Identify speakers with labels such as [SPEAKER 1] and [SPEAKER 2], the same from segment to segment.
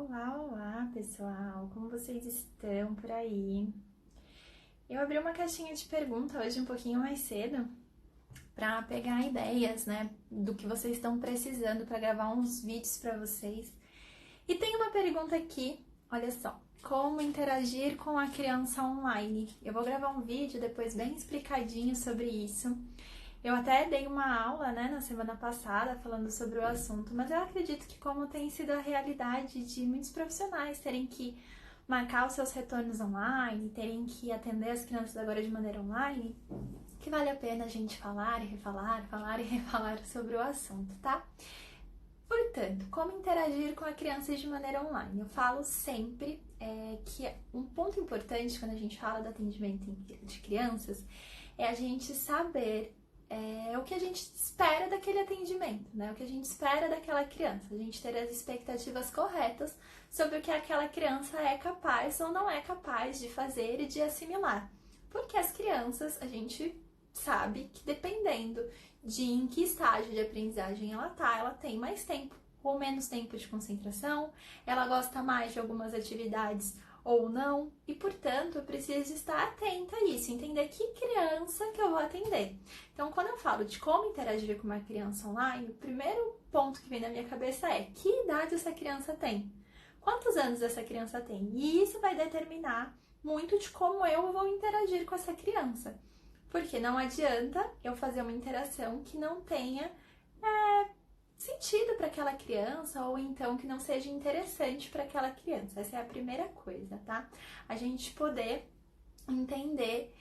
[SPEAKER 1] Olá, pessoal! Como vocês estão por aí? Eu abri uma caixinha de pergunta hoje um pouquinho mais cedo para pegar ideias, né, do que vocês estão precisando para gravar uns vídeos para vocês. E tem uma pergunta aqui, olha só: como interagir com a criança online? Eu vou gravar um vídeo depois bem explicadinho sobre isso. Eu até dei uma aula, né, na semana passada falando sobre o assunto, mas eu acredito que como tem sido a realidade de muitos profissionais terem que marcar os seus retornos online, terem que atender as crianças agora de maneira online, que vale a pena a gente falar e refalar, falar e refalar sobre o assunto, tá? Portanto, como interagir com a criança de maneira online? Eu falo sempre que um ponto importante quando a gente fala do atendimento de crianças é a gente saber o que a gente espera daquele atendimento, né? O que a gente espera daquela criança, a gente ter as expectativas corretas sobre o que aquela criança é capaz ou não é capaz de fazer e de assimilar. Porque as crianças, a gente sabe que dependendo de em que estágio de aprendizagem ela tá, ela tem mais tempo ou menos tempo de concentração, ela gosta mais de algumas atividades ou não, e portanto eu preciso estar atenta a isso, entender que criança que eu vou atender. Então, quando eu falo de como interagir com uma criança online, o primeiro ponto que vem na minha cabeça é: que idade essa criança tem? Quantos anos essa criança tem? E isso vai determinar muito de como eu vou interagir com essa criança. Porque não adianta eu fazer uma interação que não tenha sentido para aquela criança ou então que não seja interessante para aquela criança. Essa é a primeira coisa, tá? A gente poder entender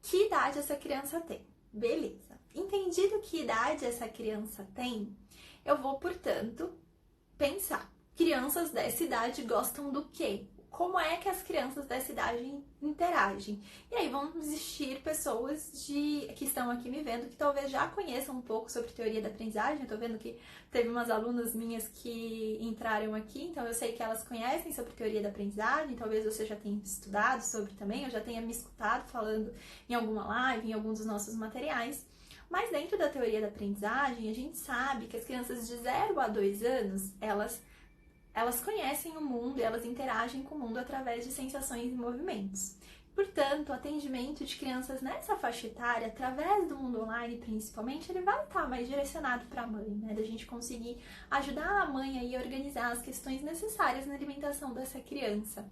[SPEAKER 1] que idade essa criança tem. Beleza. Entendido que idade essa criança tem, eu vou, portanto, pensar: crianças dessa idade gostam do quê? Como é que as crianças dessa idade interagem? E aí vão existir pessoas que estão aqui me vendo que talvez já conheçam um pouco sobre teoria da aprendizagem. Eu tô vendo que teve umas alunas minhas que entraram aqui, então eu sei que elas conhecem sobre teoria da aprendizagem. Talvez você já tenha estudado sobre também, eu já tenha me escutado falando em alguma live, em algum dos nossos materiais. Mas dentro da teoria da aprendizagem, a gente sabe que as crianças de 0 a 2 anos, elas conhecem o mundo e elas interagem com o mundo através de sensações e movimentos. Portanto, o atendimento de crianças nessa faixa etária, através do mundo online principalmente, ele vai estar mais direcionado para a mãe, né? Da gente conseguir ajudar a mãe aí a organizar as questões necessárias na alimentação dessa criança.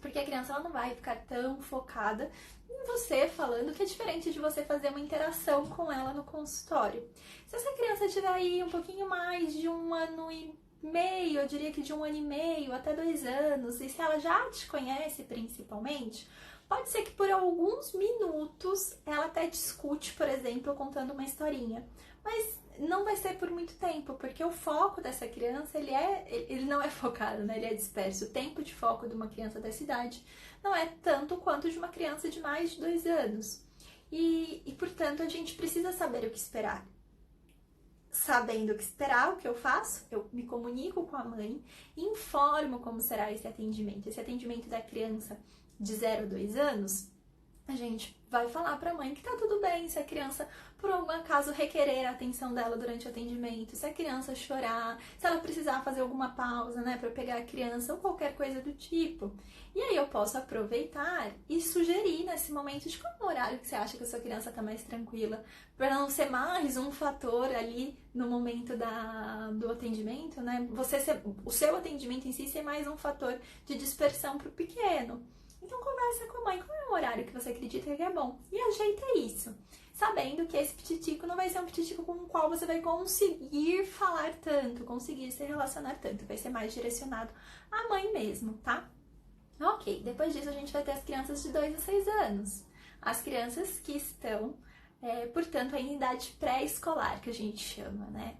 [SPEAKER 1] Porque a criança ela não vai ficar tão focada em você falando, que é diferente de você fazer uma interação com ela no consultório. Se essa criança tiver aí um pouquinho mais de 1 ano e meio, eu diria que de 1 ano e meio até 2 anos, e se ela já te conhece principalmente, pode ser que por alguns minutos ela até discute, por exemplo, contando uma historinha. Mas não vai ser por muito tempo, porque o foco dessa criança, ele não é focado, né? Ele é disperso. O tempo de foco de uma criança dessa idade não é tanto quanto de uma criança de mais de 2 anos. E portanto, a gente precisa saber o que esperar. Sabendo o que esperar, o que eu faço? Eu me comunico com a mãe e informo como será esse atendimento. Esse atendimento da criança de 0 a 2 anos, a gente vai falar para a mãe que tá tudo bem se a criança, por algum acaso, requerer a atenção dela durante o atendimento, se a criança chorar, se ela precisar fazer alguma pausa, né, para pegar a criança ou qualquer coisa do tipo. E aí eu posso aproveitar e sugerir nesse momento de qual horário que você acha que a sua criança tá mais tranquila, para não ser mais um fator ali no momento do atendimento, né? O seu atendimento em si ser mais um fator de dispersão para o pequeno. Então conversa com a mãe, qual é o horário que você acredita que é bom? E ajeita isso, sabendo que esse pititico não vai ser um pititico com o qual você vai conseguir falar tanto, conseguir se relacionar tanto. Vai ser mais direcionado à mãe mesmo, tá? Ok, depois disso a gente vai ter as crianças de 2 a 6 anos. As crianças que estão, portanto, em idade pré-escolar, que a gente chama, né?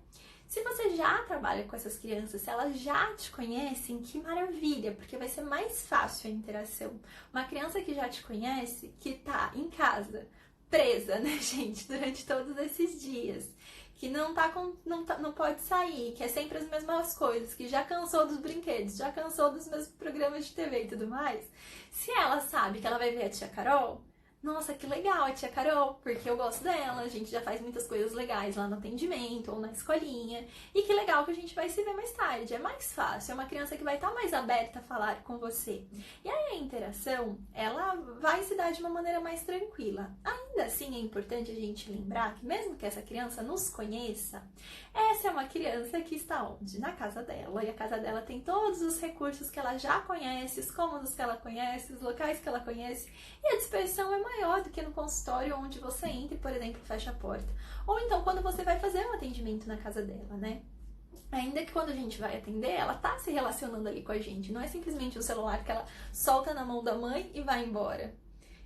[SPEAKER 1] Se você já trabalha com essas crianças, se elas já te conhecem, que maravilha, porque vai ser mais fácil a interação. Uma criança que já te conhece, que tá em casa, presa, né, gente, durante todos esses dias, que não pode sair, que é sempre as mesmas coisas, que já cansou dos brinquedos, já cansou dos meus programas de TV e tudo mais, se ela sabe que ela vai ver a tia Carol, Nossa, que legal, a tia Carol, porque eu gosto dela, a gente já faz muitas coisas legais lá no atendimento ou na escolinha. E que legal que a gente vai se ver mais tarde, é mais fácil, é uma criança que vai estar mais aberta a falar com você. E aí a interação, ela vai se dar de uma maneira mais tranquila. Ainda assim é importante a gente lembrar que mesmo que essa criança nos conheça, essa é uma criança que está onde? Na casa dela, e a casa dela tem todos os recursos que ela já conhece, os cômodos que ela conhece, os locais que ela conhece, e a dispersão é maior do que no consultório onde você entra e, por exemplo, fecha a porta. Ou então quando você vai fazer um atendimento na casa dela, né? Ainda que quando a gente vai atender, ela tá se relacionando ali com a gente. Não é simplesmente um celular que ela solta na mão da mãe e vai embora.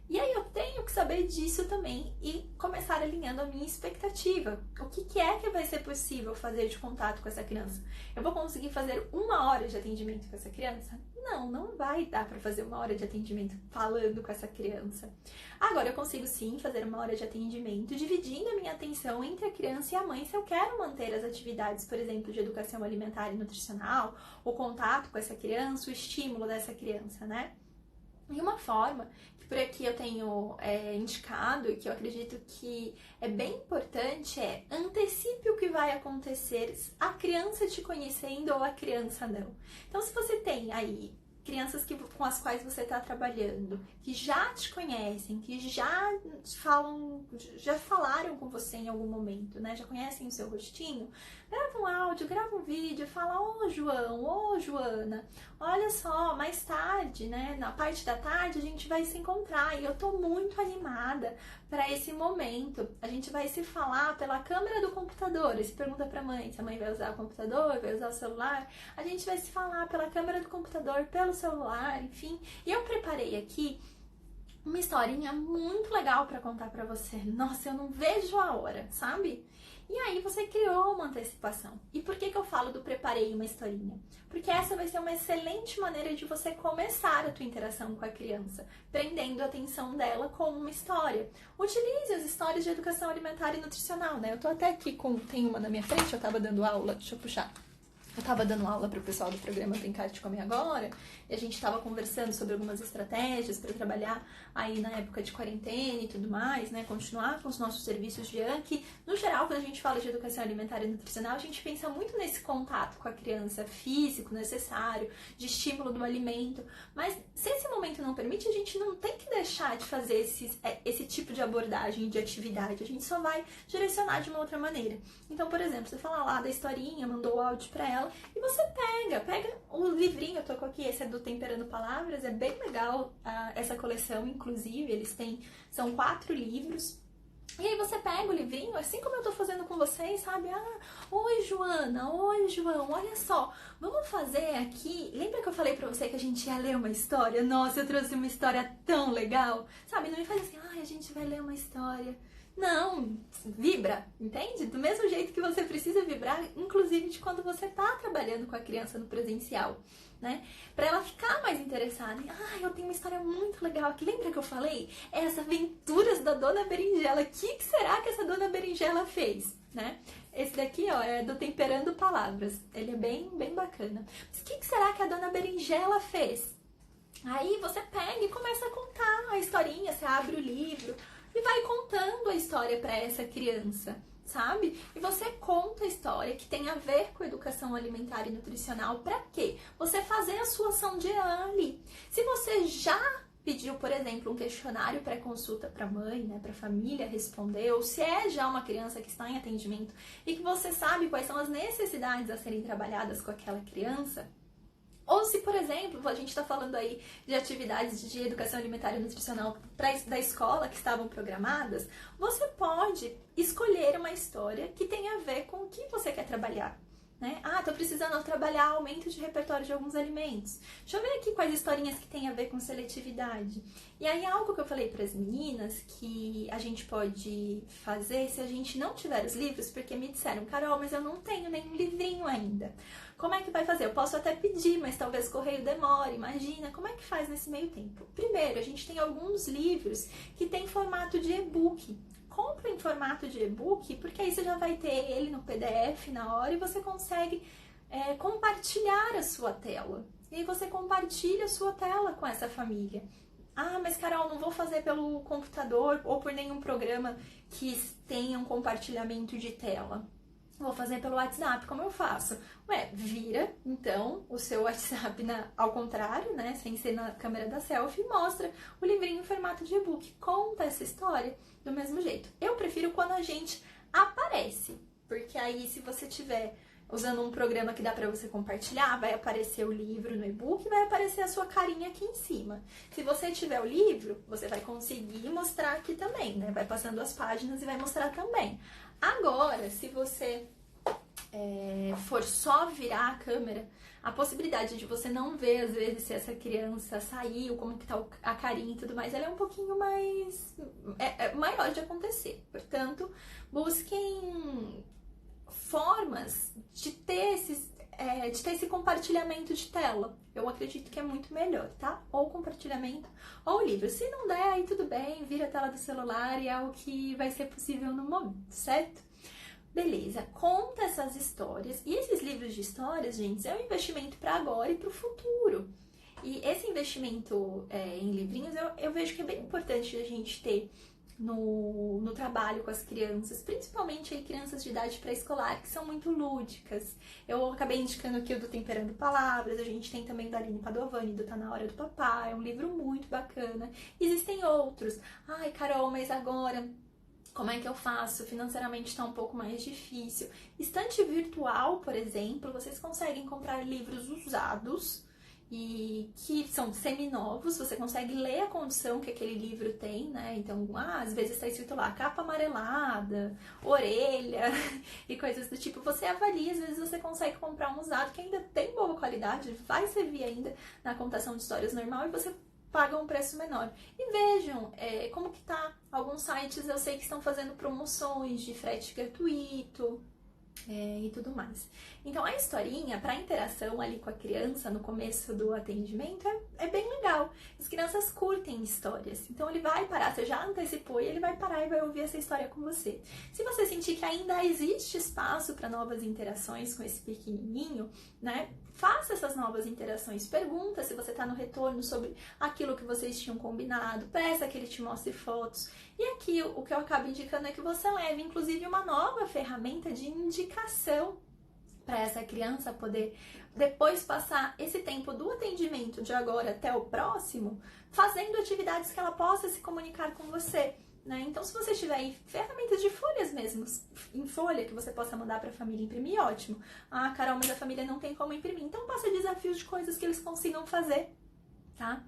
[SPEAKER 1] E aí eu tenho que saber disso também e começar alinhando a minha expectativa. O que é que vai ser possível fazer de contato com essa criança? Eu vou conseguir fazer 1 hora de atendimento com essa criança? Não, não vai dar para fazer 1 hora de atendimento falando com essa criança. Agora eu consigo sim fazer 1 hora de atendimento, dividindo a minha atenção entre a criança e a mãe, se eu quero manter as atividades, por exemplo, de educação alimentar e nutricional, o contato com essa criança, o estímulo dessa criança, né? E uma forma que por aqui eu tenho indicado e que eu acredito que é bem importante é antecipe o que vai acontecer, a criança te conhecendo ou a criança não. Então, se você tem aí crianças com as quais você está trabalhando, que já te conhecem, que já falaram com você em algum momento, né? Já conhecem o seu rostinho, grava um áudio, grava um vídeo, fala: ô João, ô Joana, olha só, mais tarde, né? Na parte da tarde a gente vai se encontrar e eu tô muito animada para esse momento. A gente vai se falar pela câmera do computador. Você pergunta pra mãe se a mãe vai usar o computador, vai usar o celular. A gente vai se falar pela câmera do computador, pelo celular, enfim. E eu preparei aqui uma historinha muito legal para contar para você. Nossa, eu não vejo a hora, sabe? E aí você criou uma antecipação. E por que eu falo do preparei uma historinha? Porque essa vai ser uma excelente maneira de você começar a tua interação com a criança, prendendo a atenção dela com uma história. Utilize as histórias de educação alimentar e nutricional, né? Eu tô até aqui tem uma na minha frente, eu tava dando aula, deixa eu puxar. Eu estava dando aula para o pessoal do programa Tem Cara de Comer Agora e a gente estava conversando sobre algumas estratégias para trabalhar aí na época de quarentena e tudo mais, né? Continuar com os nossos serviços de ANC. No geral, quando a gente fala de educação alimentar e nutricional, a gente pensa muito nesse contato com a criança físico necessário, de estímulo do alimento. Mas se esse momento não permite, a gente não tem que deixar de fazer esse tipo de abordagem, de atividade. A gente só vai direcionar de uma outra maneira. Então, por exemplo, você fala lá da historinha, mandou o áudio para ela, e você pega o livrinho, eu tô com aqui, esse é do Temperando Palavras, é bem legal essa coleção, inclusive, são 4 livros. E aí você pega o livrinho, assim como eu tô fazendo com vocês, sabe? Oi Joana, oi João, olha só, vamos fazer aqui... Lembra que eu falei pra você que a gente ia ler uma história? Nossa, eu trouxe uma história tão legal, sabe? Não me faz assim, a gente vai ler uma história... Não, vibra, entende? Do mesmo jeito que você precisa vibrar, inclusive de quando você tá trabalhando com a criança no presencial, né? Pra ela ficar mais interessada. Eu tenho uma história muito legal aqui. Lembra que eu falei? É as aventuras da Dona Berinjela. O que será que essa Dona Berinjela fez, né? Esse daqui, ó, é do Temperando Palavras. Ele é bem, bem bacana. Mas o que será que a Dona Berinjela fez? Aí você pega e começa a contar a historinha, você abre o livro e vai contando a história para essa criança, sabe? E você conta a história que tem a ver com educação alimentar e nutricional. Para quê? Você fazer a sua ação de ali. Se você já pediu, por exemplo, um questionário pré-consulta para a mãe, né, para a família responder, ou se é já uma criança que está em atendimento e que você sabe quais são as necessidades a serem trabalhadas com aquela criança, ou se, por exemplo, a gente está falando aí de atividades de educação alimentar e nutricional da escola que estavam programadas, você pode escolher uma história que tenha a ver com o que você quer trabalhar, né? Tô precisando trabalhar aumento de repertório de alguns alimentos. Deixa eu ver aqui quais historinhas que tem a ver com seletividade. E aí algo que eu falei para as meninas que a gente pode fazer se a gente não tiver os livros, porque me disseram, Carol, mas eu não tenho nenhum livrinho ainda. Como é que vai fazer? Eu posso até pedir, mas talvez o correio demore. Imagina, como é que faz nesse meio tempo? Primeiro, a gente tem alguns livros que tem formato de e-book. Compra em formato de e-book, porque aí você já vai ter ele no PDF na hora e você consegue compartilhar a sua tela. E aí você compartilha a sua tela com essa família. Ah, mas Carol, não vou fazer pelo computador ou por nenhum programa que tenha um compartilhamento de tela. Vou fazer pelo WhatsApp, como eu faço? Ué, vira, então, o seu WhatsApp ao contrário, né? Sem ser na câmera da selfie, e mostra o livrinho em formato de e-book. Conta essa história do mesmo jeito. Eu prefiro quando a gente aparece, porque aí se você tiver usando um programa que dá pra você compartilhar, vai aparecer o livro no e-book e vai aparecer a sua carinha aqui em cima. Se você tiver o livro, você vai conseguir mostrar aqui também, né? Vai passando as páginas e vai mostrar também. Agora, se você for só virar a câmera, a possibilidade de você não ver, às vezes, se essa criança saiu, como que tá a carinha e tudo mais, ela é um pouquinho mais... maior de acontecer. Portanto, busquem formas de ter esse compartilhamento de tela. Eu acredito que é muito melhor, tá? Ou compartilhamento ou livro. Se não der, aí tudo bem, vira a tela do celular e é o que vai ser possível no momento, certo? Beleza, conta essas histórias. E esses livros de histórias, gente, é um investimento para agora e para o futuro. E esse investimento em livrinhos, eu vejo que é bem importante a gente ter no trabalho com as crianças, principalmente aí crianças de idade pré-escolar, que são muito lúdicas. Eu acabei indicando aqui o do Temperando Palavras, a gente tem também o da Aline Padovani, do Tá Na Hora do Papai, é um livro muito bacana. Existem outros. Ai, Carol, mas agora... como é que eu faço? Financeiramente está um pouco mais difícil. Estante virtual, por exemplo, vocês conseguem comprar livros usados e que são seminovos, você consegue ler a condição que aquele livro tem, né? Então, às vezes está escrito lá, capa amarelada, orelha e coisas do tipo. Você avalia, às vezes você consegue comprar um usado que ainda tem boa qualidade, vai servir ainda na contação de histórias normal e você paga um preço menor. E vejam como que tá. Alguns sites eu sei que estão fazendo promoções de frete gratuito e tudo mais. Então a historinha para interação ali com a criança no começo do atendimento é bem legal. As crianças curtem histórias. Então ele vai parar, você já antecipou e ele vai parar e vai ouvir essa história com você. Se você sentir que ainda existe espaço para novas interações com esse pequenininho, né? Faça essas novas interações, pergunta se você está no retorno sobre aquilo que vocês tinham combinado, peça que ele te mostre fotos. E aqui o que eu acabo indicando é que você leve, inclusive, uma nova ferramenta de indicação para essa criança poder depois passar esse tempo do atendimento de agora até o próximo, fazendo atividades que ela possa se comunicar com você. Né? Então, se você tiver aí ferramentas de folhas mesmo, em folha, que você possa mandar para a família imprimir, ótimo. Ah, Carol, mas a família não tem como imprimir. Então, passa desafios de coisas que eles consigam fazer, tá?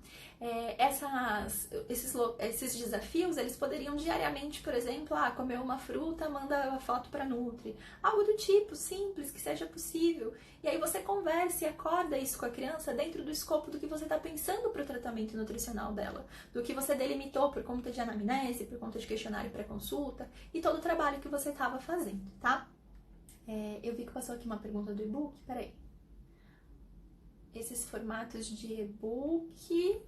[SPEAKER 1] Esses desafios, eles poderiam diariamente, por exemplo, comer uma fruta, manda a foto para Nutri. Algo do tipo, simples, que seja possível. E aí você conversa e acorda isso com a criança dentro do escopo do que você está pensando para o tratamento nutricional dela. Do que você delimitou por conta de anamnese, por conta de questionário pré-consulta e todo o trabalho que você estava fazendo, tá? Eu vi que passou aqui uma pergunta do e-book, peraí. Esses formatos de e-book...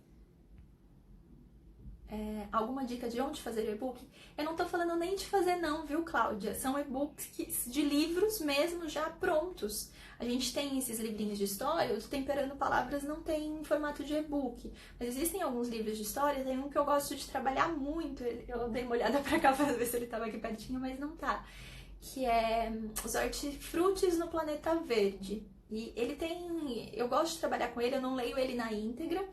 [SPEAKER 1] alguma dica de onde fazer e-book? Eu não tô falando nem de fazer não, viu, Cláudia? São e-books de livros mesmo já prontos. A gente tem esses livrinhos de história, o Temperando Palavras não tem formato de e-book, mas existem alguns livros de história, tem um que eu gosto de trabalhar muito, eu dei uma olhada pra cá pra ver se ele tava aqui pertinho, mas não tá, que é Os Hortifrutis no Planeta Verde. E ele tem... eu gosto de trabalhar com ele, eu não leio ele na íntegra,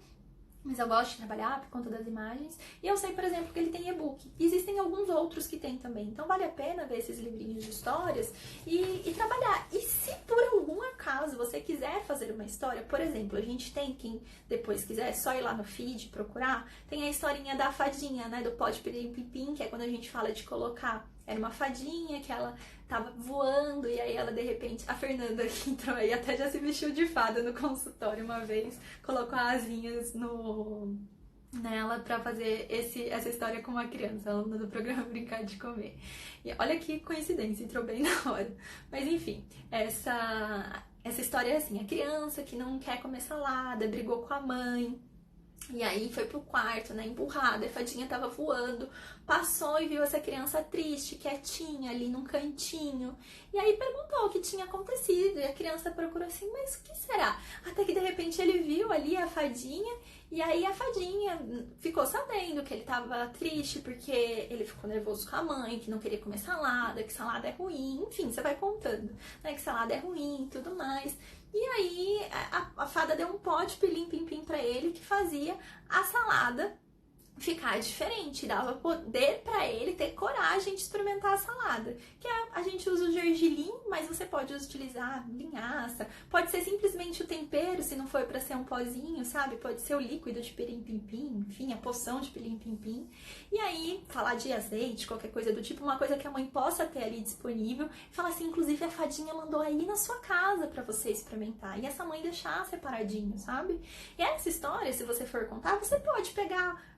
[SPEAKER 1] mas eu gosto de trabalhar por conta das imagens. E eu sei, por exemplo, que ele tem e-book. Existem alguns outros que tem também. Então vale a pena ver esses livrinhos de histórias e trabalhar. E se por algum acaso você quiser fazer uma história, por exemplo, a gente tem, quem depois quiser, só ir lá no feed procurar, tem a historinha da fadinha, né? Do Pode Pedir Pipim, que é quando a gente fala de colocar. Era uma fadinha que ela tava voando e aí ela de repente... A Fernanda que entrou aí até já se vestiu de fada no consultório uma vez. Colocou asinhas nela pra fazer essa história com uma criança, aluna do programa Brincar de Comer. E olha que coincidência, entrou bem na hora. Mas enfim, essa história é assim, a criança que não quer comer salada, brigou com a mãe. E aí foi pro quarto, né, empurrada, a fadinha tava voando, passou e viu essa criança triste, quietinha ali num cantinho. E aí perguntou o que tinha acontecido, e a criança procurou assim, mas o que será? Até que de repente ele viu ali a fadinha, e aí a fadinha ficou sabendo que ele tava triste porque ele ficou nervoso com a mãe, que não queria comer salada, que salada é ruim, enfim, você vai contando, né, que salada é ruim e tudo mais. E aí a fada deu um pó de pilim-pim-pim pra ele que fazia a salada ficar diferente, dava poder pra ele ter coragem de experimentar a salada. Que a gente usa o gergelim, mas você pode utilizar linhaça, pode ser simplesmente o tempero, se não for pra ser um pozinho, sabe? Pode ser o líquido de pilim-pim-pim, enfim, a poção de pilim-pim-pim. E aí, falar de azeite, qualquer coisa do tipo, uma coisa que a mãe possa ter ali disponível, falar assim, inclusive a fadinha mandou aí na sua casa pra você experimentar. E essa mãe deixar separadinho, sabe? E essa história, se você for contar, você pode pegar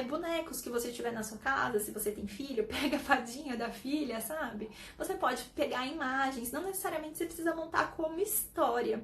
[SPEAKER 1] bonecos que você tiver na sua casa, se você tem filho, pega a fadinha da filha, sabe? Você pode pegar imagens, não necessariamente você precisa montar como história.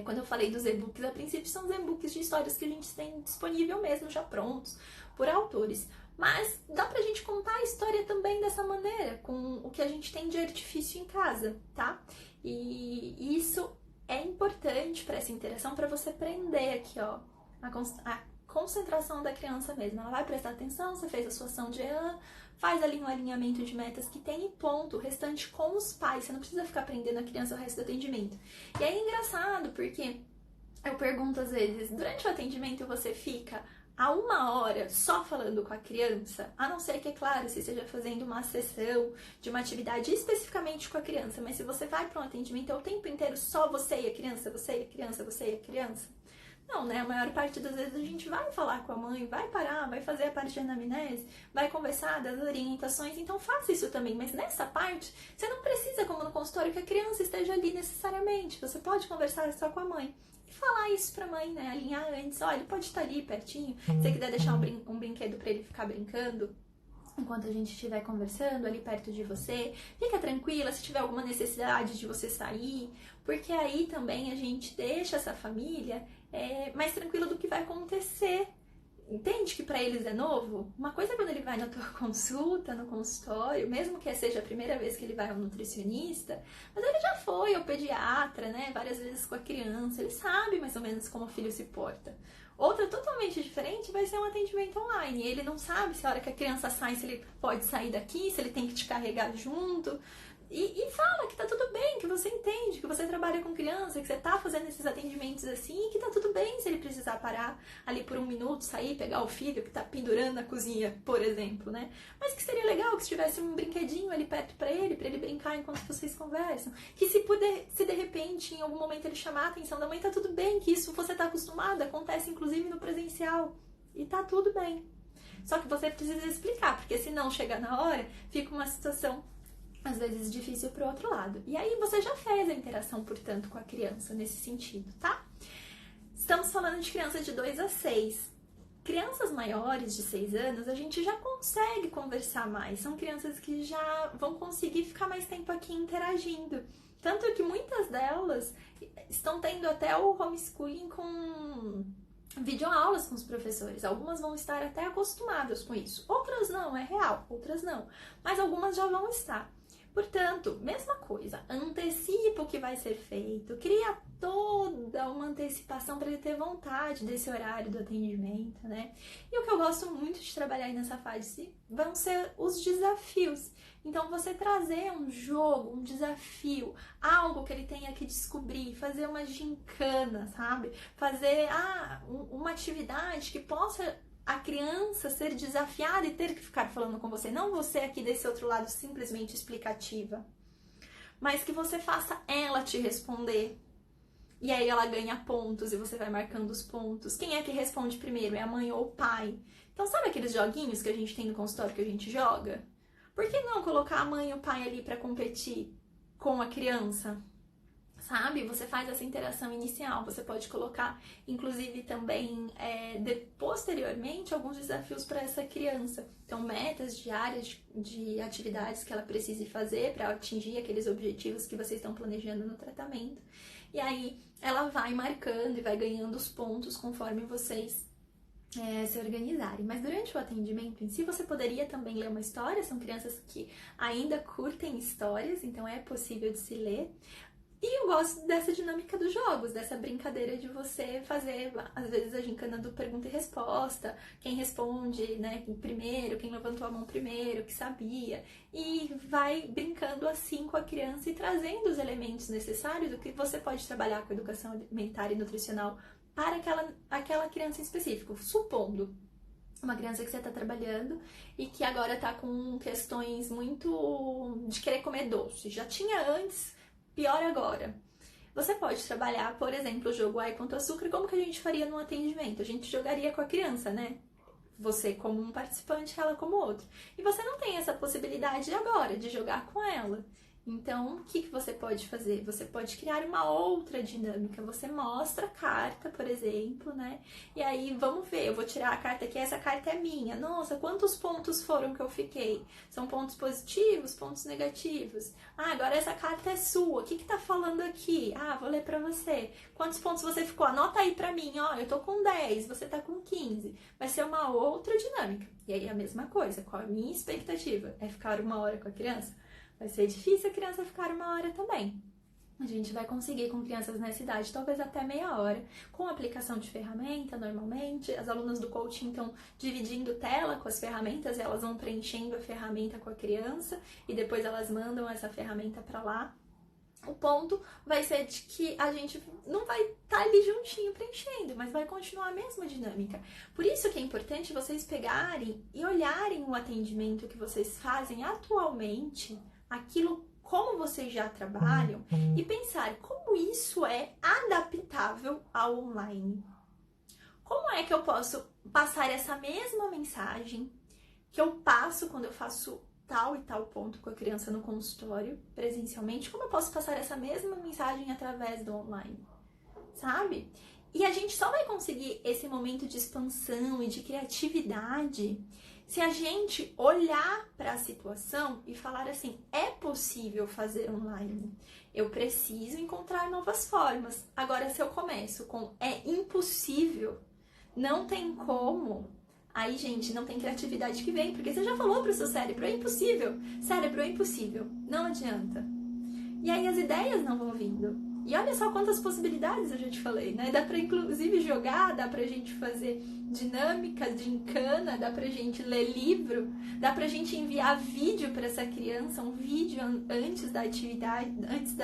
[SPEAKER 1] Quando eu falei dos e-books, a princípio são os e-books de histórias que a gente tem disponível mesmo, já prontos, por autores. Mas dá pra gente contar a história também dessa maneira, com o que a gente tem de artifício em casa, tá? E isso é importante para essa interação, para você aprender aqui, ó, a concentração da criança mesmo. Ela vai prestar atenção, você fez a sua ação de faz ali um alinhamento de metas que tem e ponto. O restante com os pais. Você não precisa ficar aprendendo a criança o resto do atendimento. E aí é engraçado, porque eu pergunto às vezes, durante o atendimento você fica a 1 hora só falando com a criança, a não ser que, é claro, você esteja fazendo uma sessão de uma atividade especificamente com a criança, mas se você vai para um atendimento, é o tempo inteiro só você e a criança, você e a criança, você e a criança. Não, né? A maior parte das vezes a gente vai falar com a mãe, vai parar, vai fazer a parte de anamnese, vai conversar das orientações, então faça isso também. Mas nessa parte, você não precisa, como no consultório, que a criança esteja ali necessariamente. Você pode conversar só com a mãe. E falar isso pra mãe, né? Alinhar antes. Olha, ele pode estar ali pertinho. Se você quiser deixar um brinquedo pra ele ficar brincando, enquanto a gente estiver conversando ali perto de você, fica tranquila se tiver alguma necessidade de você sair, porque aí também a gente deixa essa família mais tranquila do que vai acontecer. Entende que pra eles é novo? Uma coisa é quando ele vai na tua consulta, no consultório, mesmo que seja a primeira vez que ele vai ao nutricionista, mas ele já foi ao pediatra, né, várias vezes com a criança, ele sabe mais ou menos como o filho se porta. Outra totalmente diferente vai ser um atendimento online. Ele não sabe se a hora que a criança sai, se ele pode sair daqui, se ele tem que te carregar junto. E fala que tá tudo bem, que você entende, que você trabalha com criança, que você tá fazendo esses atendimentos assim, e que tá tudo bem se ele precisar parar ali por 1 minuto, sair, pegar o filho que tá pendurando na cozinha, por exemplo, né? Mas que seria legal que se tivesse um brinquedinho ali perto pra ele brincar enquanto vocês conversam. Que se de repente, em algum momento ele chamar a atenção da mãe, tá tudo bem, que isso você tá acostumado, acontece inclusive no presencial. E tá tudo bem. Só que você precisa explicar, porque se não chegar na hora, fica uma situação às vezes difícil pro outro lado. E aí você já fez a interação, portanto, com a criança nesse sentido, tá? Estamos falando de crianças de 2 a 6. Crianças maiores de 6 anos, a gente já consegue conversar mais. São crianças que já vão conseguir ficar mais tempo aqui interagindo. Tanto que muitas delas estão tendo até o homeschooling com videoaulas com os professores. Algumas vão estar até acostumadas com isso. Outras não, é real. Outras não. Mas algumas já vão estar. Portanto, mesma coisa, antecipa o que vai ser feito, cria toda uma antecipação para ele ter vontade desse horário do atendimento, né? E o que eu gosto muito de trabalhar aí nessa fase vão ser os desafios. Então, você trazer um jogo, um desafio, algo que ele tenha que descobrir, fazer uma gincana, sabe? Fazer uma atividade que possa a criança ser desafiada e ter que ficar falando com você. Não você aqui desse outro lado simplesmente explicativa. Mas que você faça ela te responder. E aí ela ganha pontos e você vai marcando os pontos. Quem é que responde primeiro? É a mãe ou o pai? Então sabe aqueles joguinhos que a gente tem no consultório que a gente joga? Por que não colocar a mãe e o pai ali para competir com a criança? Sabe? Você faz essa interação inicial, você pode colocar, inclusive, também, posteriormente, alguns desafios para essa criança. Então, metas diárias de atividades que ela precise fazer para atingir aqueles objetivos que vocês estão planejando no tratamento. e aí ela vai marcando e vai ganhando os pontos conforme vocês se organizarem. Mas durante o atendimento em si, você poderia também ler uma história. São crianças que ainda curtem histórias, então é possível de se ler. E eu gosto dessa dinâmica dos jogos, dessa brincadeira de você fazer, às vezes, a gincana do pergunta e resposta, quem responde, né, primeiro, quem levantou a mão primeiro, que sabia, e vai brincando assim com a criança e trazendo os elementos necessários do que você pode trabalhar com educação alimentar e nutricional para aquela criança em específico. Supondo uma criança que você está trabalhando e que agora está com questões muito de querer comer doce. Já tinha antes, pior agora. Você pode trabalhar, por exemplo, o jogo Ai Quanto Açúcar, como que a gente faria num atendimento? A gente jogaria com a criança, né? Você como um participante, ela como outro. E você não tem essa possibilidade agora de jogar com ela. Então, o que você pode fazer? Você pode criar uma outra dinâmica. Você mostra a carta, por exemplo, né? E aí, vamos ver, eu vou tirar a carta aqui, essa carta é minha. Nossa, quantos pontos foram que eu fiquei? São pontos positivos, pontos negativos? Ah, agora essa carta é sua. O que tá falando aqui? Ah, vou ler pra você. Quantos pontos você ficou? Anota aí pra mim, ó, eu tô com 10, você tá com 15. Vai ser uma outra dinâmica. E aí, a mesma coisa, qual a minha expectativa? É ficar 1 hora com a criança? Vai ser difícil a criança ficar 1 hora também. A gente vai conseguir com crianças nessa idade, talvez até meia hora, com aplicação de ferramenta, normalmente. As alunas do coaching estão dividindo tela com as ferramentas, e elas vão preenchendo a ferramenta com a criança, e depois elas mandam essa ferramenta para lá. O ponto vai ser de que a gente não vai estar ali juntinho preenchendo, mas vai continuar a mesma dinâmica. Por isso que é importante vocês pegarem e olharem o atendimento que vocês fazem atualmente, aquilo como vocês já trabalham, e pensar como isso é adaptável ao online. Como é que eu posso passar essa mesma mensagem que eu passo quando eu faço tal e tal ponto com a criança no consultório, presencialmente? Como eu posso passar essa mesma mensagem através do online? Sabe? E a gente só vai conseguir esse momento de expansão e de criatividade se a gente olhar para a situação e falar assim, é possível fazer online. Eu preciso encontrar novas formas. Agora, se eu começo com é impossível, não tem como, aí, gente, não tem criatividade que vem, porque você já falou pro seu cérebro, é impossível. Cérebro, é impossível. Não adianta. E aí as ideias não vão vindo. E olha só quantas possibilidades eu já te falei, né? Dá pra, inclusive, jogar, dá pra gente fazer dinâmicas, gincana, dá pra gente ler livro, dá pra gente enviar vídeo pra essa criança, um vídeo antes da atividade, antes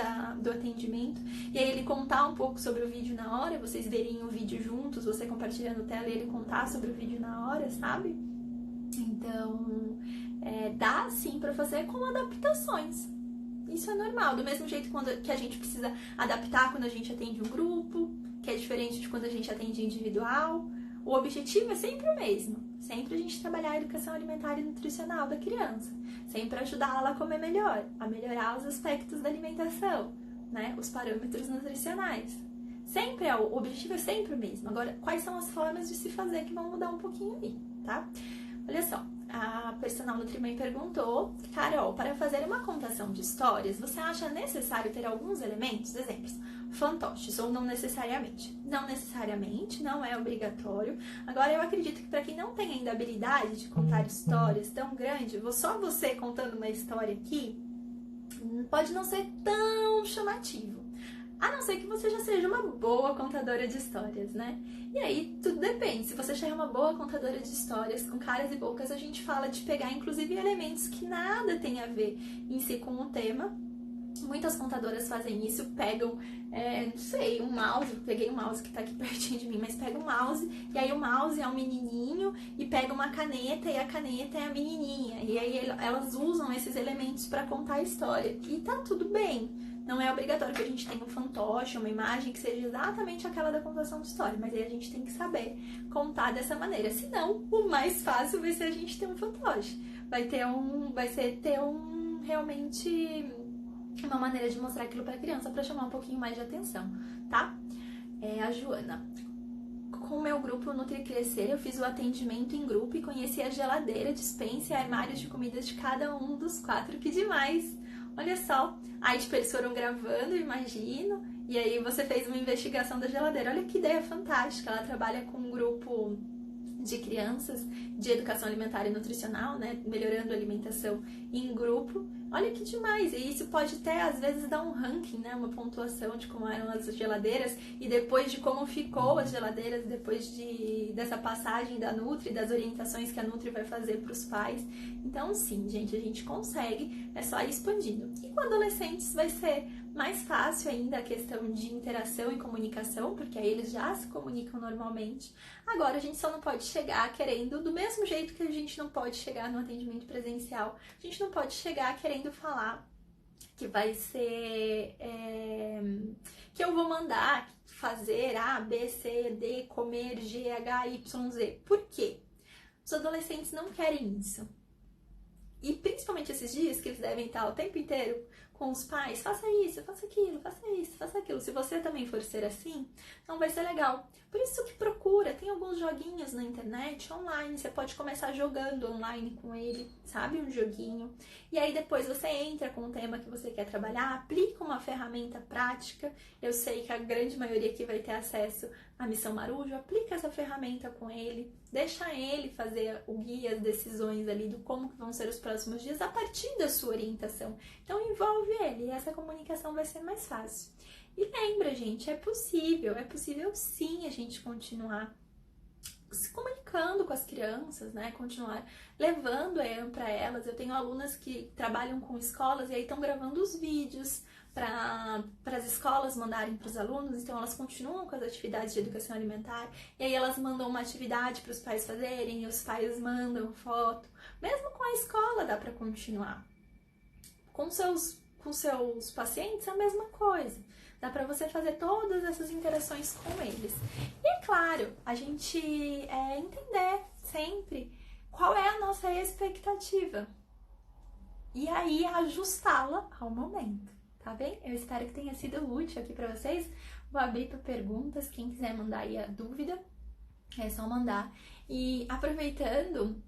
[SPEAKER 1] do atendimento, e aí ele contar um pouco sobre o vídeo na hora, vocês verem o vídeo juntos, você compartilhando tela e ele contar sobre o vídeo na hora, sabe? Então, dá sim pra fazer com adaptações. Isso é normal, do mesmo jeito que a gente precisa adaptar quando a gente atende um grupo, que é diferente de quando a gente atende individual. O objetivo é sempre o mesmo, sempre a gente trabalhar a educação alimentar e nutricional da criança, sempre ajudá-la a comer melhor, a melhorar os aspectos da alimentação, né, os parâmetros nutricionais. Sempre o objetivo é sempre o mesmo. Agora, quais são as formas de se fazer que vão mudar um pouquinho aí, tá? Olha só, a personal Nutrimãe perguntou, Carol, para fazer uma contação de histórias, você acha necessário ter alguns elementos, exemplos, fantoches ou não necessariamente? Não necessariamente, não é obrigatório. Agora, eu acredito que para quem não tem ainda habilidade de contar histórias tão grande, só você contando uma história aqui, pode não ser tão chamativo. A não ser que você já seja uma boa contadora de histórias, né? E aí, tudo depende. Se você já é uma boa contadora de histórias, com caras e bocas, a gente fala de pegar, inclusive, elementos que nada tem a ver em si com o tema. Muitas contadoras fazem isso, pegam, não sei, um mouse, peguei um mouse que tá aqui pertinho de mim, mas pega um mouse, e aí o mouse é um menininho, e pega uma caneta, e a caneta é a menininha. E aí elas usam esses elementos para contar a história. E tá tudo bem. Não é obrigatório que a gente tenha um fantoche, uma imagem que seja exatamente aquela da contação de história, mas aí a gente tem que saber contar dessa maneira. Senão, o mais fácil vai ser a gente ter um fantoche. Vai ter realmente uma maneira de mostrar aquilo para a criança para chamar um pouquinho mais de atenção, tá? A Joana. Com o meu grupo Nutri Crescer, eu fiz o atendimento em grupo e conheci a geladeira, despensa e armários de comidas de cada um dos 4. Que demais! Olha só! Aí, tipo, eles foram gravando, imagino, E aí você fez uma investigação da geladeira. Olha que ideia fantástica. Ela trabalha com um grupo de crianças de educação alimentar e nutricional, né? Melhorando a alimentação em grupo. Olha que demais! E isso pode até, às vezes, dar um ranking, né? Uma pontuação de como eram as geladeiras e depois de como ficou as geladeiras, depois dessa passagem da Nutri, das orientações que a Nutri vai fazer para os pais. Então, sim, gente, a gente consegue, é só ir expandindo. E com adolescentes vai ser mais fácil ainda a questão de interação e comunicação, porque aí eles já se comunicam normalmente. Agora, a gente só não pode chegar querendo, do mesmo jeito que a gente não pode chegar no atendimento presencial, a gente não pode chegar querendo falar que vai ser, que eu vou mandar fazer A, B, C, D, comer G, H, Y, Z. Por quê? Os adolescentes não querem isso. E principalmente esses dias que eles devem estar o tempo inteiro com os pais, faça isso, faça aquilo, faça isso, faça aquilo. Se você também for ser assim, não vai ser legal. Por isso que procura, tem alguns joguinhos na internet, online, você pode começar jogando online com ele, sabe? Um joguinho. E aí depois você entra com o tema que você quer trabalhar, aplica uma ferramenta prática. Eu sei que a grande maioria aqui vai ter acesso à Missão Marujo, aplica essa ferramenta com ele, deixa ele fazer o guia, as decisões ali do como que vão ser os próximos dias a partir da sua orientação. Então envolve ele e essa comunicação vai ser mais fácil. E lembra, gente, é possível sim a gente continuar se comunicando com as crianças, né? Continuar levando para elas. Eu tenho alunas que trabalham com escolas e aí estão gravando os vídeos para as escolas mandarem para os alunos, então elas continuam com as atividades de educação alimentar, e aí elas mandam uma atividade para os pais fazerem, e os pais mandam foto. Mesmo com a escola dá para continuar. Com seus pacientes é a mesma coisa. Dá para você fazer todas essas interações com eles. E é claro, a gente entender sempre qual é a nossa expectativa. E aí ajustá-la ao momento, tá bem? Eu espero que tenha sido útil aqui para vocês. Vou abrir para perguntas, quem quiser mandar aí a dúvida, é só mandar. E aproveitando,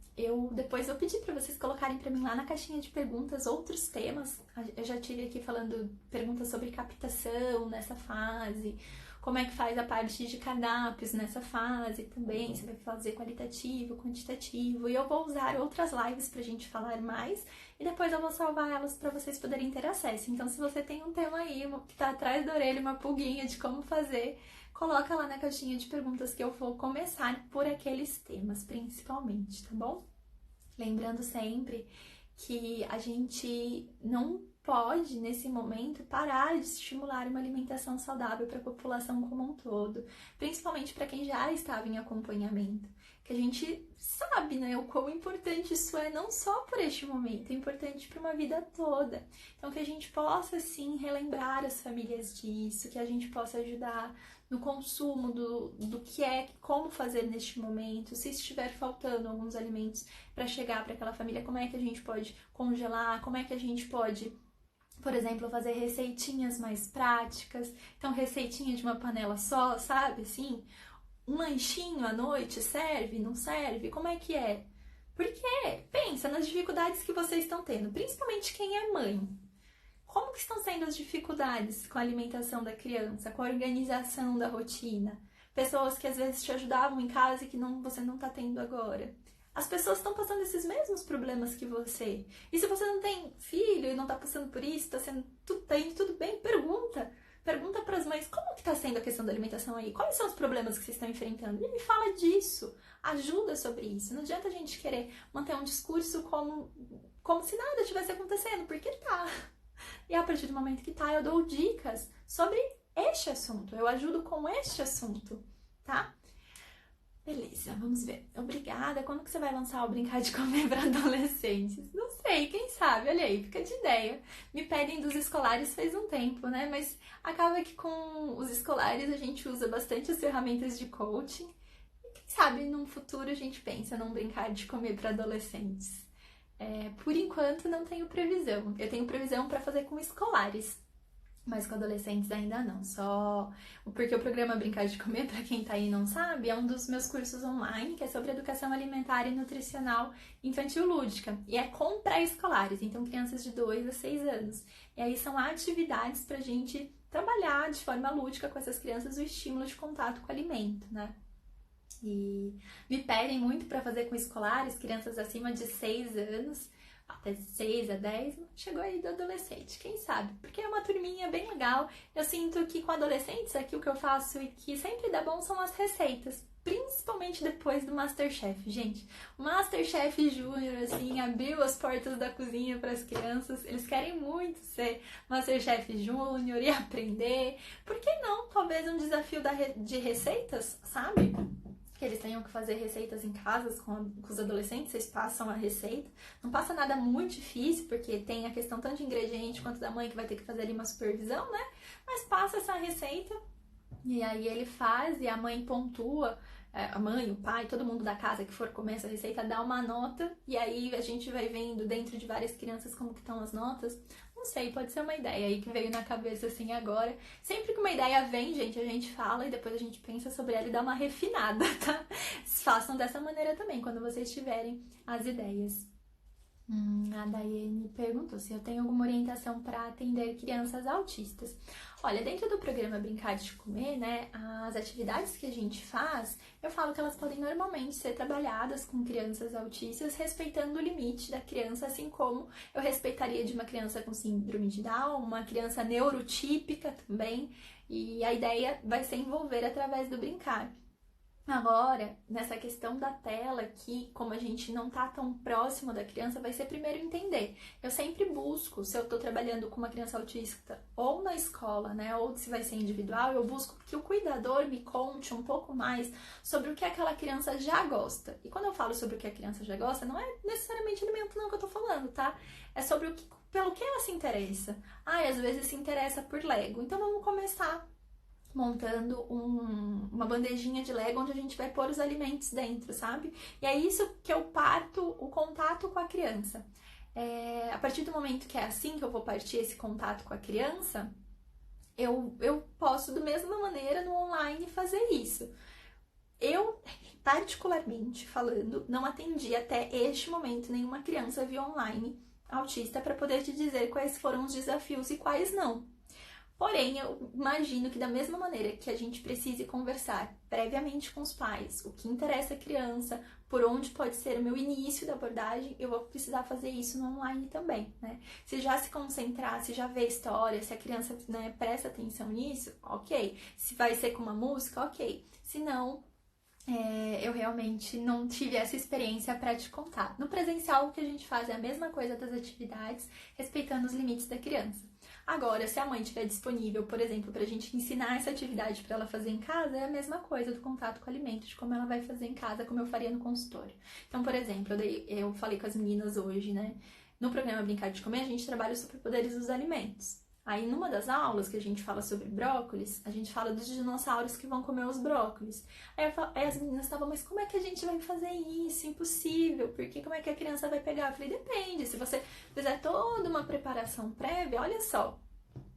[SPEAKER 1] depois vou pedir para vocês colocarem para mim lá na caixinha de perguntas outros temas. Eu já tive aqui falando perguntas sobre captação nessa fase, como é que faz a parte de cardápios nessa fase também, se vai fazer qualitativo, quantitativo, e eu vou usar outras lives pra gente falar mais, e depois eu vou salvar elas para vocês poderem ter acesso. Então, se você tem um tema aí que tá atrás da orelha, uma pulguinha de como fazer, coloca lá na caixinha de perguntas que eu vou começar por aqueles temas, principalmente, tá bom? Lembrando sempre que a gente não pode, nesse momento, parar de estimular uma alimentação saudável para a população como um todo, principalmente para quem já estava em acompanhamento, que a gente sabe, né, o quão importante isso é, não só por este momento, é importante para uma vida toda. Então, que a gente possa, sim, relembrar as famílias disso, que a gente possa ajudar no consumo do que é, como fazer neste momento, se estiver faltando alguns alimentos para chegar para aquela família, como é que a gente pode congelar, como é que a gente pode, por exemplo, fazer receitinhas mais práticas. Então, receitinha de uma panela só, sabe? Assim, um lanchinho à noite, serve, não serve? Como é que é? Porque pensa nas dificuldades que vocês estão tendo, principalmente quem é mãe. Como que estão sendo as dificuldades com a alimentação da criança, com a organização da rotina? Pessoas que às vezes te ajudavam em casa e que você não está tendo agora. As pessoas estão passando esses mesmos problemas que você. E se você não tem filho e não está passando por isso, está indo tudo bem, pergunta. Pergunta para as mães como que está sendo a questão da alimentação aí. Quais são os problemas que vocês estão enfrentando? E me fala disso. Ajuda sobre isso. Não adianta a gente querer manter um discurso como se nada estivesse acontecendo, porque tá. E a partir do momento que tá, eu dou dicas sobre este assunto. Eu ajudo com este assunto, tá? Beleza, vamos ver. Obrigada. Quando que você vai lançar o Brincar de Comer para adolescentes? Não sei, quem sabe? Olha aí, fica de ideia. Me pedem dos escolares faz um tempo, né? Mas acaba que com os escolares a gente usa bastante as ferramentas de coaching. E quem sabe num futuro a gente pensa num Brincar de Comer para adolescentes. Por enquanto não tenho previsão. Eu tenho previsão para fazer com escolares, mas com adolescentes ainda não. Só porque o programa Brincar de Comer, para quem tá aí e não sabe, é um dos meus cursos online, que é sobre educação alimentar e nutricional infantil lúdica. E é com pré-escolares, então crianças de 2 a 6 anos. E aí são atividades pra gente trabalhar de forma lúdica com essas crianças o estímulo de contato com o alimento, né? E me pedem muito para fazer com escolares, crianças acima de 6 anos, até 6 a 10, chegou aí do adolescente, quem sabe? Porque é uma turminha bem legal. Eu sinto que com adolescentes aqui o que eu faço e que sempre dá bom são as receitas. Principalmente depois do MasterChef, gente. O MasterChef Júnior, assim, abriu as portas da cozinha para as crianças. Eles querem muito ser MasterChef Júnior e aprender. Por que não? Talvez um desafio de receitas, sabe? Que eles tenham que fazer receitas em casa com os adolescentes, vocês passam a receita. Não passa nada muito difícil, porque tem a questão tanto de ingrediente quanto da mãe que vai ter que fazer ali uma supervisão, né? Mas passa essa receita e aí ele faz e a mãe pontua, a mãe, o pai, todo mundo da casa que for comer essa receita dá uma nota e aí a gente vai vendo dentro de várias crianças como que estão as notas. Não sei, pode ser uma ideia aí que veio na cabeça assim agora. Sempre que uma ideia vem, gente, a gente fala e depois a gente pensa sobre ela e dá uma refinada, tá? Façam dessa maneira também, quando vocês tiverem as ideias. A Daiane perguntou se eu tenho alguma orientação para atender crianças autistas. Olha, dentro do programa Brincar de Comer, né, as atividades que a gente faz, eu falo que elas podem normalmente ser trabalhadas com crianças autistas, respeitando o limite da criança, assim como eu respeitaria de uma criança com síndrome de Down, uma criança neurotípica também, e a ideia vai ser envolver através do brincar. Agora, nessa questão da tela, que como a gente não tá tão próximo da criança, vai ser primeiro entender. Eu sempre busco, se eu tô trabalhando com uma criança autista ou na escola, né, ou se vai ser individual, eu busco que o cuidador me conte um pouco mais sobre o que aquela criança já gosta. E quando eu falo sobre o que a criança já gosta, não é necessariamente alimento não que eu tô falando, tá? É sobre o que, pelo que ela se interessa. Às vezes se interessa por Lego, então vamos começar montando uma bandejinha de Lego onde a gente vai pôr os alimentos dentro, sabe? E é isso que eu parto o contato com a criança. A partir do momento que é assim que eu vou partir esse contato com a criança, eu posso, da mesma maneira, no online fazer isso. Eu, particularmente falando, não atendi até este momento nenhuma criança via online autista para poder te dizer quais foram os desafios e quais não. Porém, eu imagino que da mesma maneira que a gente precise conversar previamente com os pais, o que interessa a criança, por onde pode ser o meu início da abordagem, eu vou precisar fazer isso no online também, né? Se já se concentrar, se já vê a história, se a criança, né, presta atenção nisso, ok. Se vai ser com uma música, ok. Se não, eu realmente não tive essa experiência para te contar. No presencial, o que a gente faz é a mesma coisa das atividades, respeitando os limites da criança. Agora, se a mãe estiver disponível, por exemplo, para a gente ensinar essa atividade para ela fazer em casa, é a mesma coisa do contato com o alimento, de como ela vai fazer em casa, como eu faria no consultório. Então, por exemplo, eu falei com as meninas hoje, né? No programa Brincar de Comer, a gente trabalha os superpoderes dos alimentos. Aí, numa das aulas que a gente fala sobre brócolis, a gente fala dos dinossauros que vão comer os brócolis. Aí as meninas estavam, mas como é que a gente vai fazer isso? Impossível, porque como é que a criança vai pegar? Eu falei, depende, se você fizer toda uma preparação prévia, olha só,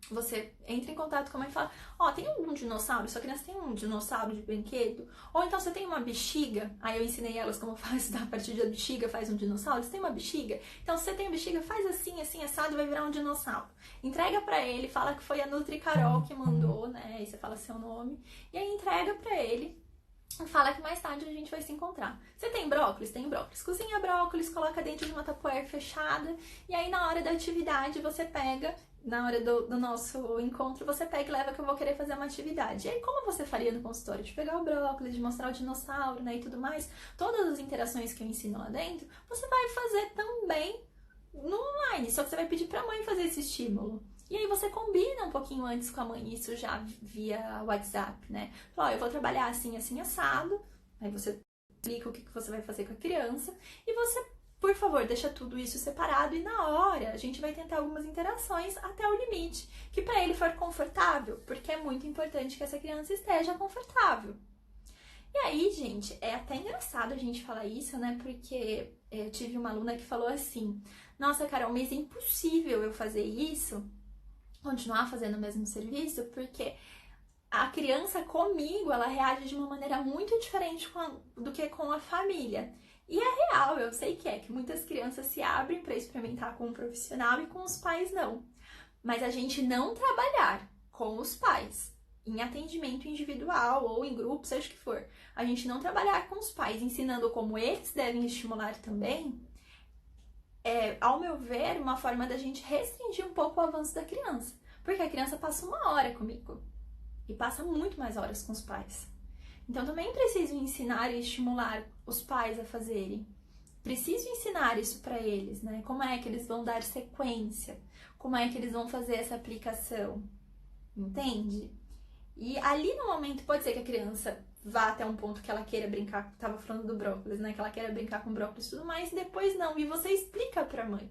[SPEAKER 1] você entra em contato com a mãe e fala, tem algum dinossauro? Sua criança tem um dinossauro de brinquedo? Ou então você tem uma bexiga? Aí eu ensinei elas como faz, a partir da bexiga faz um dinossauro. Você tem uma bexiga? Então se você tem bexiga, faz assim, assim, assado, vai virar um dinossauro. Entrega pra ele, fala que foi a Nutri Carol que mandou, né? Aí você fala seu nome. E aí entrega pra ele. Fala que mais tarde a gente vai se encontrar. Você tem brócolis? Tem brócolis. Cozinha brócolis, coloca dentro de uma tupperware fechada. E aí na hora da atividade você pega, na hora do nosso encontro, você pega e leva que eu vou querer fazer uma atividade. E aí como você faria no consultório? De pegar o brócolis, de mostrar o dinossauro, né, e tudo mais. Todas as interações que eu ensino lá dentro, você vai fazer também no online. Só que você vai pedir pra mãe fazer esse estímulo. E aí você combina um pouquinho antes com a mãe, isso já via WhatsApp, né? Fala, eu vou trabalhar assim, assim, assado. Aí você explica o que você vai fazer com a criança. E você, por favor, deixa tudo isso separado. E na hora, a gente vai tentar algumas interações até o limite. Que pra ele for confortável, porque é muito importante que essa criança esteja confortável. E aí, gente, é até engraçado a gente falar isso, né? Porque eu tive uma aluna que falou assim, nossa, Carol, mas é impossível eu fazer isso, continuar fazendo o mesmo serviço, porque a criança comigo, ela reage de uma maneira muito diferente do que com a família. E é real, eu sei que muitas crianças se abrem para experimentar com um profissional e com os pais não. Mas a gente não trabalhar com os pais, em atendimento individual ou em grupo, seja o que for. A gente não trabalhar com os pais, ensinando como eles devem estimular também, ao meu ver, uma forma da gente restringir um pouco o avanço da criança. Porque a criança passa 1 hora comigo e passa muito mais horas com os pais. Então também preciso ensinar e estimular os pais a fazerem. Preciso ensinar isso para eles, né? Como é que eles vão dar sequência? Como é que eles vão fazer essa aplicação? Entende? E ali no momento pode ser que a criança vá até um ponto que ela queira brincar, tava falando do brócolis, né? Que ela queira brincar com brócolis e tudo mais, e depois não. E você explica pra mãe.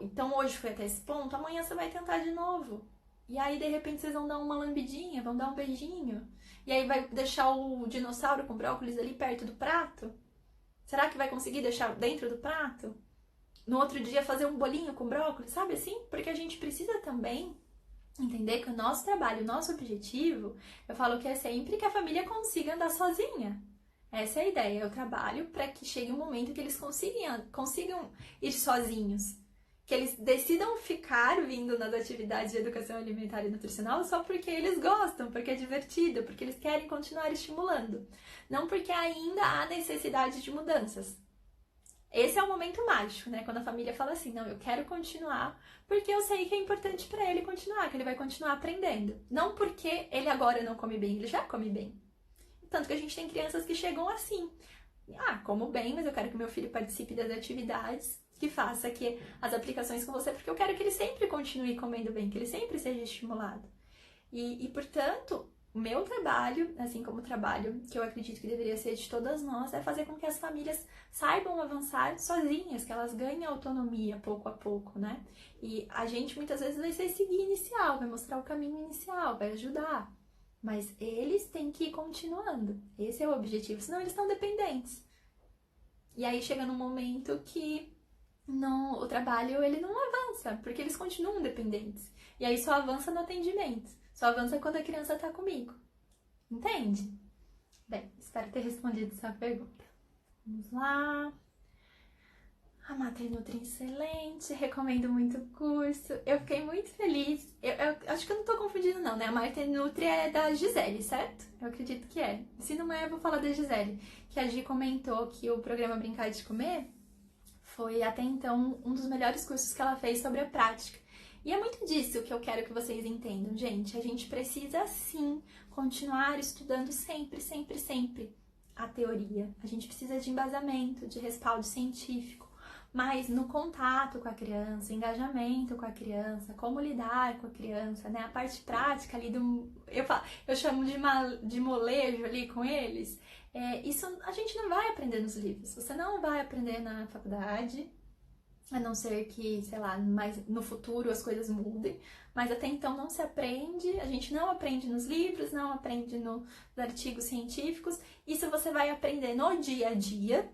[SPEAKER 1] Então hoje foi até esse ponto, amanhã você vai tentar de novo. E aí, de repente, vocês vão dar uma lambidinha, vão dar um beijinho. E aí vai deixar o dinossauro com brócolis ali perto do prato? Será que vai conseguir deixar dentro do prato? No outro dia fazer um bolinho com brócolis, sabe assim? Porque a gente precisa também entender que o nosso trabalho, o nosso objetivo, eu falo que é sempre que a família consiga andar sozinha. Essa é a ideia. Eu trabalho para que chegue um momento que eles consigam ir sozinhos. Que eles decidam ficar vindo nas atividades de educação alimentar e nutricional só porque eles gostam, porque é divertido, porque eles querem continuar estimulando. Não porque ainda há necessidade de mudanças. Esse é o momento mágico, né? Quando a família fala assim, não, eu quero continuar porque eu sei que é importante para ele continuar, que ele vai continuar aprendendo. Não porque ele agora não come bem, ele já come bem. Tanto que a gente tem crianças que chegam assim. Como bem, mas eu quero que meu filho participe das atividades, que faça aqui as aplicações com você, porque eu quero que ele sempre continue comendo bem, que ele sempre seja estimulado. Portanto, o meu trabalho, assim como o trabalho que eu acredito que deveria ser de todas nós, é fazer com que as famílias saibam avançar sozinhas, que elas ganhem autonomia pouco a pouco, né? E a gente muitas vezes vai ser esse guia inicial, vai mostrar o caminho inicial, vai ajudar. Mas eles têm que ir continuando. Esse é o objetivo, senão eles estão dependentes. E aí chega num momento que o trabalho ele não avança, porque eles continuam dependentes. E aí só avança no atendimento. Só avança quando a criança tá comigo. Entende? Bem, espero ter respondido essa pergunta. Vamos lá. A Maternutri excelente, recomendo muito o curso. Eu fiquei muito feliz. Eu acho que eu não tô confundindo não, né? A Maternutri é da Gisele, certo? Eu acredito que é. Se não é, eu vou falar da Gisele. Que a Gi comentou que o programa Brincar de Comer foi até então um dos melhores cursos que ela fez sobre a prática. E é muito disso que eu quero que vocês entendam, gente. A gente precisa sim continuar estudando sempre, sempre, sempre a teoria. A gente precisa de embasamento, de respaldo científico. Mas no contato com a criança, engajamento com a criança, como lidar com a criança, né? A parte prática ali eu chamo de molejo ali com eles. Isso a gente não vai aprender nos livros. Você não vai aprender na faculdade, a não ser que, sei lá, mais no futuro as coisas mudem. Mas até então não se aprende, a gente não aprende nos livros, não aprende nos artigos científicos. Isso você vai aprender no dia a dia,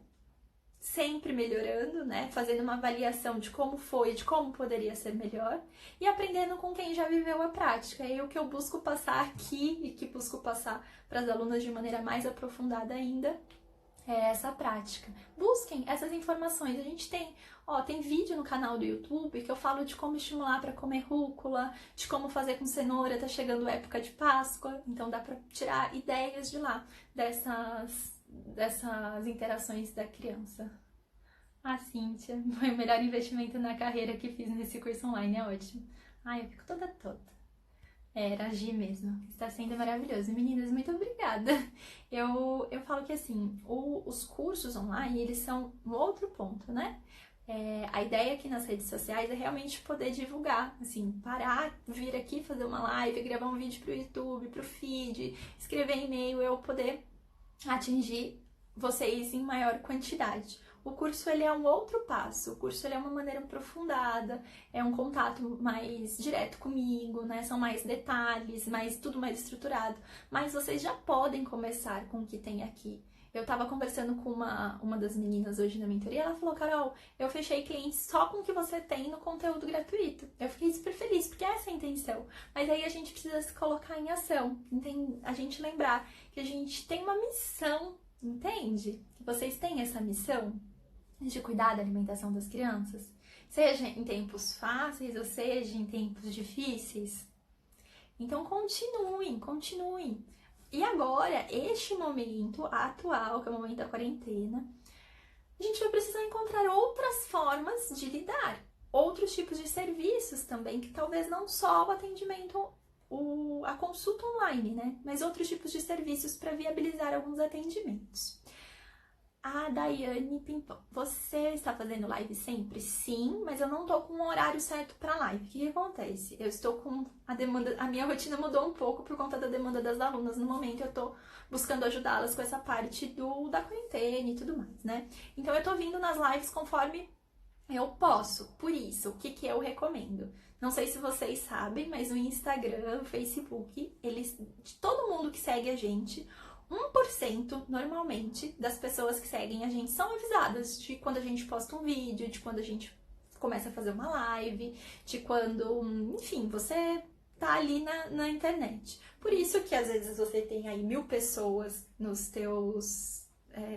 [SPEAKER 1] sempre melhorando, né? Fazendo uma avaliação de como foi, de como poderia ser melhor e aprendendo com quem já viveu a prática. E o que eu busco passar aqui e que busco passar para as alunas de maneira mais aprofundada ainda é essa prática. Busquem essas informações. A gente tem vídeo no canal do YouTube que eu falo de como estimular para comer rúcula, de como fazer com cenoura, tá chegando a época de Páscoa, então dá para tirar ideias de lá dessas interações da criança. Cíntia, foi o melhor investimento na carreira que fiz nesse curso online, é ótimo. Eu fico toda. Era agir mesmo, está sendo maravilhoso. Meninas, muito obrigada. Eu falo que assim, os cursos online, eles são um outro ponto, né? A ideia aqui nas redes sociais é realmente poder divulgar, assim, parar, vir aqui fazer uma live, gravar um vídeo pro YouTube, pro feed, escrever e-mail, eu poder atingir vocês em maior quantidade. O curso ele é um outro passo, o curso ele é uma maneira aprofundada, é um contato mais direto comigo, né? São mais detalhes, tudo mais estruturado. Mas vocês já podem começar com o que tem aqui. Eu tava conversando com uma das meninas hoje na mentoria, ela falou, Carol, eu fechei clientes só com o que você tem no conteúdo gratuito. Eu fiquei super feliz, porque essa é a intenção. Mas aí a gente precisa se colocar em ação, a gente lembrar que a gente tem uma missão, entende? Que vocês têm essa missão de cuidar da alimentação das crianças, seja em tempos fáceis ou seja em tempos difíceis. Então continuem, continuem. E agora, este momento atual, que é o momento da quarentena, a gente vai precisar encontrar outras formas de lidar, outros tipos de serviços também, que talvez não só o atendimento, a consulta online, né? Mas outros tipos de serviços para viabilizar alguns atendimentos. A Daiane Pimpão, você está fazendo live sempre? Sim, mas eu não tô com um horário certo para live. O que acontece? Eu estou com a demanda, a minha rotina mudou um pouco por conta da demanda das alunas. No momento eu tô buscando ajudá-las com essa parte da quarentena e tudo mais, né? Então eu tô vindo nas lives conforme eu posso. Por isso, o que eu recomendo? Não sei se vocês sabem, mas o Instagram, o Facebook, eles, de todo mundo que segue a gente, 1% normalmente das pessoas que seguem a gente são avisadas de quando a gente posta um vídeo, de quando a gente começa a fazer uma live, de quando, enfim, você tá ali na internet. Por isso que às vezes você tem aí 1000 pessoas nos teus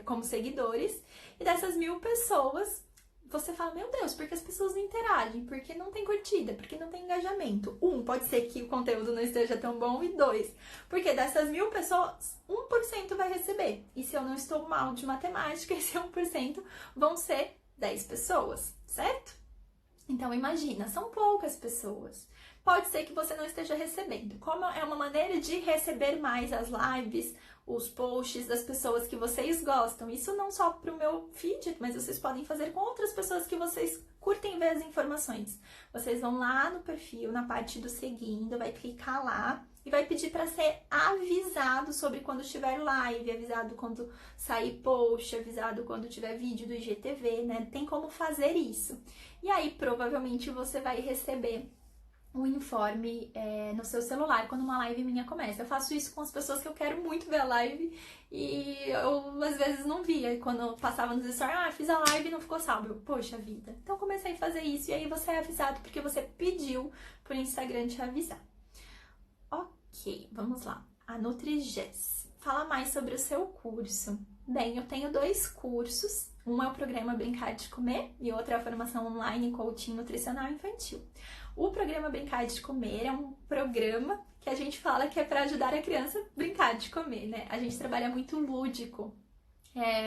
[SPEAKER 1] como seguidores, e dessas 1000 pessoas você fala, meu Deus, por que as pessoas não interagem? Por que não tem curtida? Por que não tem engajamento? Pode ser que o conteúdo não esteja tão bom, e 2, porque dessas 1000 pessoas, 1% vai receber. E se eu não estou mal de matemática, esse 1% vão ser 10 pessoas, certo? Então imagina, são poucas pessoas. Pode ser que você não esteja recebendo. Como é uma maneira de receber mais as lives, os posts das pessoas que vocês gostam. Isso não só para o meu feed, mas vocês podem fazer com outras pessoas que vocês curtem ver as informações. Vocês vão lá no perfil, na parte do seguindo, vai clicar lá e vai pedir para ser avisado sobre quando tiver live, avisado quando sair post, avisado quando tiver vídeo do IGTV, né? Tem como fazer isso. E aí, provavelmente, você vai receber um informe no seu celular quando uma live minha começa. Eu faço isso com as pessoas que eu quero muito ver a live e eu às vezes não via. E quando eu passava nos stories, fiz a live e não ficou salvo. Poxa vida. Então comecei a fazer isso e aí você é avisado porque você pediu pro Instagram te avisar. Ok, vamos lá. A NutriGés. Fala mais sobre o seu curso. Bem, eu tenho 2 cursos. Um é o programa Brincar de Comer e outro é a formação online em coaching nutricional infantil. O programa Brincar de Comer é um programa que a gente fala que é para ajudar a criança a brincar de comer, né? A gente trabalha muito lúdico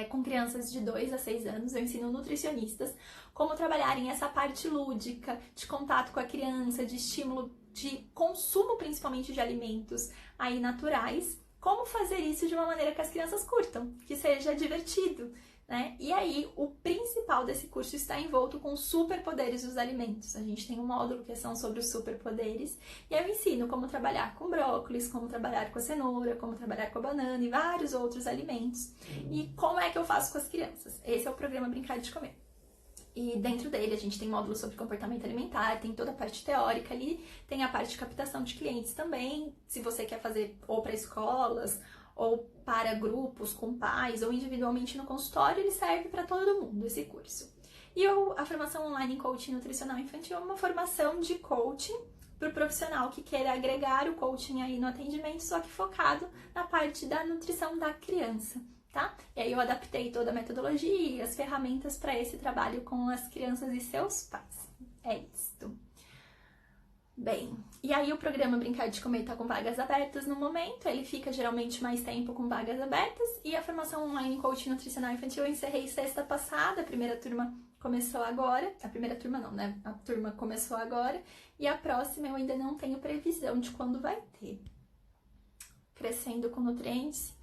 [SPEAKER 1] com crianças de 2 a 6 anos. Eu ensino nutricionistas como trabalharem essa parte lúdica, de contato com a criança, de estímulo, de consumo principalmente de alimentos aí naturais. Como fazer isso de uma maneira que as crianças curtam, que seja divertido, né? E aí, o principal desse curso está envolto com os superpoderes dos alimentos. A gente tem um módulo que são sobre os superpoderes, e eu ensino como trabalhar com brócolis, como trabalhar com a cenoura, como trabalhar com a banana e vários outros alimentos. E como é que eu faço com as crianças? Esse é o programa Brincar de Comer. E dentro dele a gente tem módulos sobre comportamento alimentar, tem toda a parte teórica ali, tem a parte de captação de clientes também, se você quer fazer ou para escolas, ou para grupos com pais, ou individualmente no consultório, ele serve para todo mundo, esse curso. E a formação online em coaching nutricional infantil é uma formação de coaching para o profissional que queira agregar o coaching aí no atendimento, só que focado na parte da nutrição da criança. Tá? E aí eu adaptei toda a metodologia e as ferramentas para esse trabalho com as crianças e seus pais. É isto. Bem, e aí o programa Brincar de Comer tá com vagas abertas no momento, ele fica geralmente mais tempo com vagas abertas, e a formação online em coaching nutricional infantil eu encerrei sexta passada, a primeira turma começou agora, a primeira turma não, né? A turma começou agora, e a próxima eu ainda não tenho previsão de quando vai ter. Crescendo com nutrientes.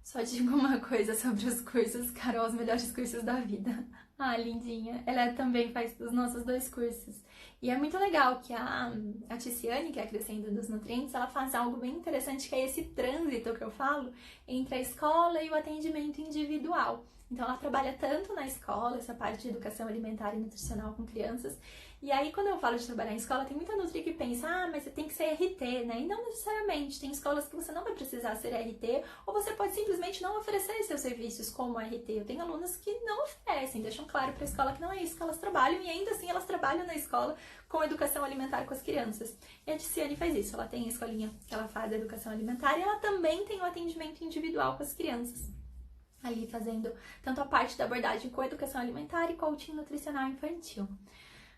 [SPEAKER 1] Só digo uma coisa sobre os cursos, Carol, os melhores cursos da vida. Ah, lindinha. Ela também faz os nossos 2 cursos. E é muito legal que a Ticiane, que é a Crescendo dos Nutrientes, ela faz algo bem interessante, que é esse trânsito que eu falo entre a escola e o atendimento individual. Então, ela trabalha tanto na escola, essa parte de educação alimentar e nutricional com crianças. E aí, quando eu falo de trabalhar em escola, tem muita nutri que pensa, mas você tem que ser RT, né? E não necessariamente. Tem escolas que você não vai precisar ser RT, ou você pode simplesmente não oferecer seus serviços como RT. Eu tenho alunas que não oferecem, deixam claro para a escola que não é isso que elas trabalham, e ainda assim elas trabalham na escola com educação alimentar com as crianças. E a Ticiane faz isso, ela tem a escolinha que ela faz a educação alimentar, e ela também tem o atendimento individual com as crianças. Ali fazendo tanto a parte da abordagem com educação alimentar e coaching nutricional infantil.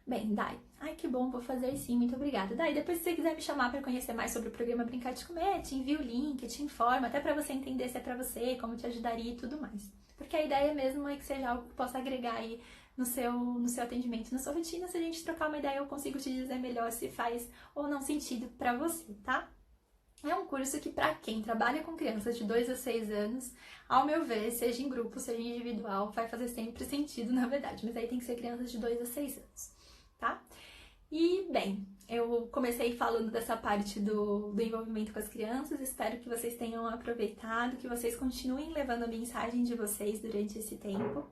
[SPEAKER 1] Bem, Dai, ai que bom, vou fazer sim, muito obrigada. Dai, depois se você quiser me chamar para conhecer mais sobre o programa Brincar de Comer, te envio o link, te informo, até para você entender se é para você, como te ajudaria e tudo mais. Porque a ideia mesmo é que seja algo que possa agregar aí no seu atendimento, na sua rotina. Se a gente trocar uma ideia, eu consigo te dizer melhor se faz ou não sentido para você, tá? É um curso que, para quem trabalha com crianças de 2 a 6 anos, ao meu ver, seja em grupo, seja individual, vai fazer sempre sentido, na verdade. Mas aí tem que ser crianças de 2 a 6 anos, tá? E, bem, eu comecei falando dessa parte do envolvimento com as crianças. Espero que vocês tenham aproveitado, que vocês continuem levando a mensagem de vocês durante esse tempo.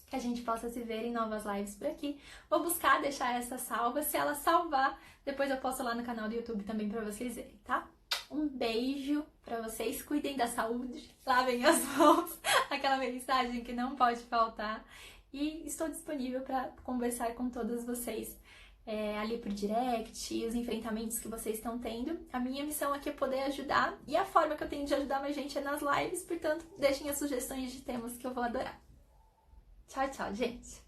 [SPEAKER 1] Que a gente possa se ver em novas lives por aqui. Vou buscar deixar essa salva. Se ela salvar, depois eu posto lá no canal do YouTube também para vocês verem, tá? Um beijo pra vocês, cuidem da saúde, lavem as mãos, aquela mensagem que não pode faltar. E estou disponível para conversar com todas vocês ali por direct, os enfrentamentos que vocês estão tendo. A minha missão aqui é poder ajudar e a forma que eu tenho de ajudar mais gente é nas lives, portanto, deixem as sugestões de temas que eu vou adorar. Tchau, tchau, gente!